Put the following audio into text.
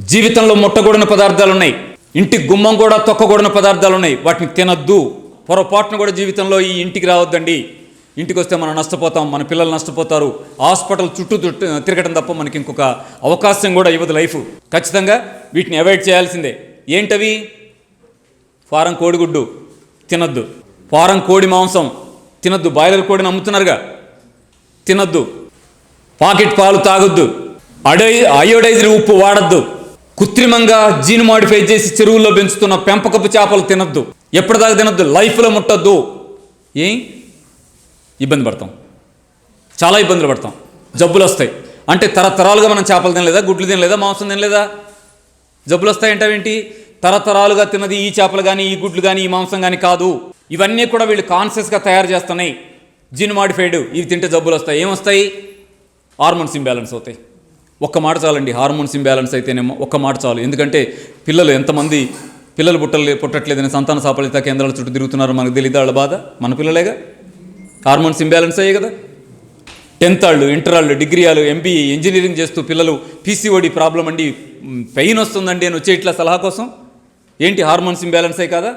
జీవితంలో ముట్టకూడని పదార్థాలు ఉన్నాయి, ఇంటి గుమ్మం కూడా తొక్కకూడని పదార్థాలు ఉన్నాయి, వాటిని తినద్దు. పొరపాటును కూడా జీవితంలో ఈ ఇంటికి రావద్దండి. ఇంటికి వస్తే మనం నష్టపోతాం, మన పిల్లలు నష్టపోతారు. హాస్పిటల్ చుట్టూ తిరగడం తప్ప మనకి ఇంకొక అవకాశం కూడా ఇవ్వదు లైఫ్. ఖచ్చితంగా వీటిని అవాయిడ్ చేయాల్సిందే. ఏంటవి? ఫారం కోడిగుడ్డు తినద్దు, ఫారం కోడి మాంసం తినద్దు, బాయిలర్ కోడిని అమ్ముతున్నారుగా తినద్దు, పాకెట్ పాలు తాగొద్దు, అయోడైజ్డ్ ఉప్పు వాడద్దు, కృత్రిమంగా జీన్ మాడిఫై చేసి చెరువుల్లో పెంచుతున్న పెంపకపు చేపలు తినద్దు. ఎప్పటిదాకా తినద్దు, లైఫ్లో ముట్టద్దు. ఏం ఇబ్బంది పడతాం, చాలా ఇబ్బందులు పడతాం, జబ్బులు వస్తాయి. అంటే తరతరాలుగా మనం చేపలు తినలేదా, గుడ్లు తినలేదా, మాంసం తినలేదా? జబ్బులు వస్తాయంటావేంటి? తరతరాలుగా తిన్నది ఈ చేపలు కానీ, ఈ గుడ్లు కానీ, ఈ మాంసం కానీ కాదు. ఇవన్నీ కూడా వీళ్ళు కాన్షియస్గా తయారు చేస్తున్నాయి. జీన్ మాడిఫైడ్ ఇవి తింటే జబ్బులు వస్తాయి. ఏమొస్తాయి? హార్మోన్స్ ఇంబ్యాలెన్స్ అవుతాయి. ఒక్క మాట చాలండి, హార్మోన్స్ ఇంబ్యాలెన్స్ అయితేనేమో ఒక్క మాట చాలు. ఎందుకంటే పిల్లలు ఎంతమంది పిల్లలు పుట్టట్లేదని సంతాన సాఫల్యత కేంద్రాల చుట్టూ తిరుగుతున్నారో మనకు తెలియదు. వాళ్ళ బాధ మన పిల్లలేగా. హార్మోన్స్ ఇంబ్యాలెన్స్ అయ్యాయి కదా. 10th వాళ్ళు, ఇంటర్ వాళ్ళు, డిగ్రీ వాళ్ళు, ఎంబీఏ, ఇంజనీరింగ్ చేస్తూ పిల్లలు పీసీఓడి ప్రాబ్లం అండి, పెయిన్ వస్తుందండి అని వచ్చే ఇట్లా సలహా కోసం. ఏంటి హార్మోన్స్ ఇంబ్యాలెన్స్ అయ్యి కదా.